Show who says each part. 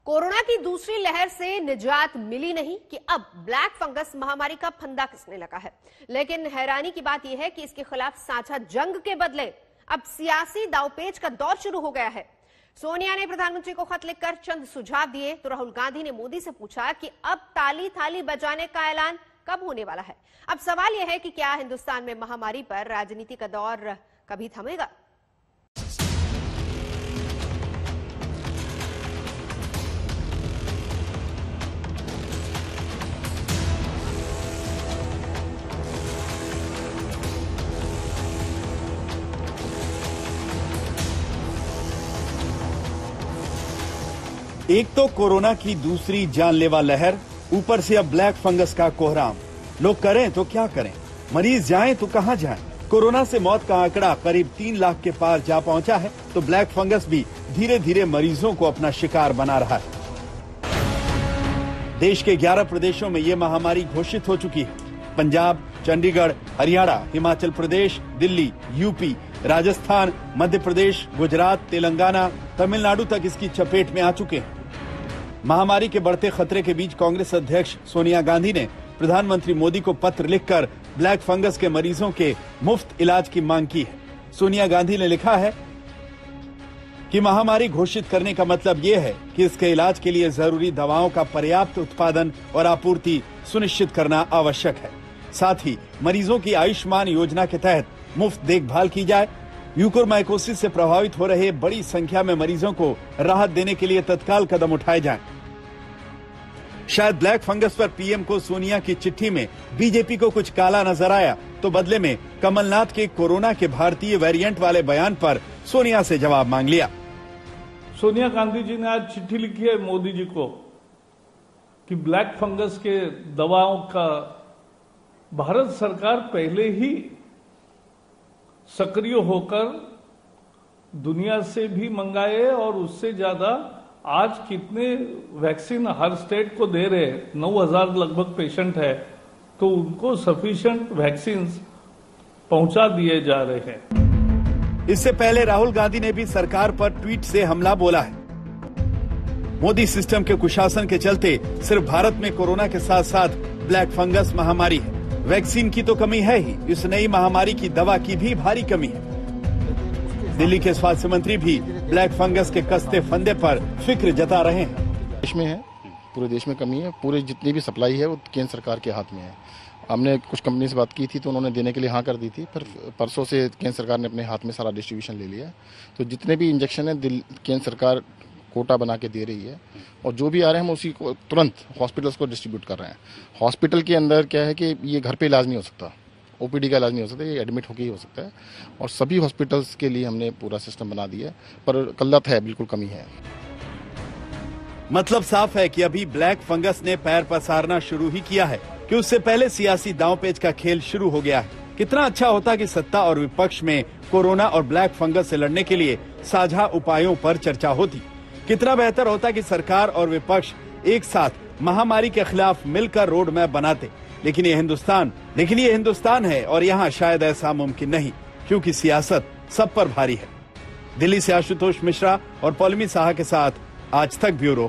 Speaker 1: Corona की दूसरी लहर से निजात मिली नहीं कि अब ब्लैक फंगस महामारी का फंदा कसने लगा है। लेकिन हैरानी की बात यह है कि इसके खिलाफ साझा जंग के बदले अब सियासी दांवपेच का दौर शुरू हो गया है। सोनिया ने प्रधानमंत्री को खत लिखकर चंद सुझाव दिए तो राहुल गांधी ने मोदी से पूछा कि अब ताली थाली बजाने का ऐलान कब होने वाला है। अब सवाल यह है कि क्या हिंदुस्तान में महामारी पर राजनीति का दौर कभी थमेगा।
Speaker 2: एक तो कोरोना की दूसरी जानलेवा लहर, ऊपर से अब ब्लैक फंगस का कोहराम। लोग करें तो क्या करें, मरीज जाएं तो कहां जाएं। कोरोना से मौत का आंकड़ा करीब 3 लाख के पार जा पहुंचा है, तो ब्लैक फंगस भी धीरे धीरे मरीजों को अपना शिकार बना रहा है। देश के 11 प्रदेशों में ये महामारी घोषित हो चुकी है। पंजाब, चंडीगढ़, हरियाणा, हिमाचल प्रदेश, दिल्ली, यूपी, राजस्थान, मध्य प्रदेश, गुजरात, तेलंगाना, तमिलनाडु तक इसकी चपेट में आ चुके हैं। महामारी के बढ़ते खतरे के बीच कांग्रेस अध्यक्ष सोनिया गांधी ने प्रधानमंत्री मोदी को पत्र लिखकर ब्लैक फंगस के मरीजों के मुफ्त इलाज की मांग की है। सोनिया गांधी ने लिखा है कि महामारी घोषित करने का मतलब यह है कि इसके इलाज के लिए जरूरी दवाओं का पर्याप्त उत्पादन और आपूर्ति सुनिश्चित करना आवश्यक है। साथ ही मरीजों की आयुष्मान योजना के तहत मुफ्त देखभाल की जाए। म्यूकोरमाइकोसिस से प्रभावित हो रहे बड़ी संख्या में मरीजों को राहत देने के लिए तत्काल कदम उठाए जाएं। शायद ब्लैक फंगस पर पीएम को सोनिया की चिट्ठी में बीजेपी को कुछ काला नजर आया, तो बदले में कमलनाथ के कोरोना के भारतीय वेरिएंट वाले बयान पर सोनिया से जवाब मांग लिया।
Speaker 3: सोनिया गांधी जी ने आज चिट्ठी लिखी है मोदी जी को कि ब्लैक फंगस के दवाओं का भारत सरकार पहले ही सक्रिय होकर दुनिया से भी मंगाए और उससे ज्यादा आज कितने वैक्सीन हर स्टेट को दे रहे हैं, 9,000 लगभग पेशेंट है, तो उनको सफिशिएंट वैक्सीन पहुंचा दिए जा रहे हैं।
Speaker 2: इससे पहले राहुल गांधी ने भी सरकार पर ट्वीट से हमला बोला है। मोदी सिस्टम के कुशासन के चलते सिर्फ भारत में कोरोना के साथ साथ ब्लैक फंगस महामारी है। वैक्सीन की तो कमी है ही, इस नई महामारी की दवा की भी भारी कमी है। दिल्ली के स्वास्थ्य मंत्री भी ब्लैक फंगस के कसते फंदे पर फिक्र जता रहे हैं।
Speaker 4: देश में है, पूरे देश में कमी है, पूरे जितनी भी सप्लाई है वो केंद्र सरकार के हाथ में है। हमने कुछ कंपनी से बात की थी तो उन्होंने देने के लिए हाँ कर दी थी, पर परसों से केंद्र सरकार ने अपने हाथ में सारा डिस्ट्रीब्यूशन ले लिया है। तो जितने भी इंजेक्शन है केंद्र सरकार कोटा बना के दे रही है, और जो भी आ रहे हैं हम उसी को तुरंत हॉस्पिटल्स को डिस्ट्रीब्यूट कर रहे हैं। हॉस्पिटल के अंदर क्या है कि ये घर पे इलाज नहीं हो सकता, ओपीडी का इलाज नहीं हो सकता, ये एडमिट होकर ही हो सकता है, और सभी हॉस्पिटल्स के लिए हमने पूरा सिस्टम बना दिया है, पर किल्लत है, बिल्कुल कमी है।
Speaker 2: मतलब साफ है कि अभी ब्लैक फंगस ने पैर पसारना शुरू ही किया है कि उससे पहले सियासी दांवपेच का खेल शुरू हो गया है। कितना अच्छा होता कि सत्ता और विपक्ष में कोरोना और ब्लैक फंगस से लड़ने के लिए साझा उपायों पर चर्चा होती। कितना बेहतर होता कि सरकार और विपक्ष एक साथ महामारी के खिलाफ मिलकर रोड मैप बनाते। लेकिन ये हिंदुस्तान है और यहाँ शायद ऐसा मुमकिन नहीं, क्योंकि सियासत सब पर भारी है। दिल्ली से आशुतोष मिश्रा और पौलमी साहा के साथ आज तक ब्यूरो।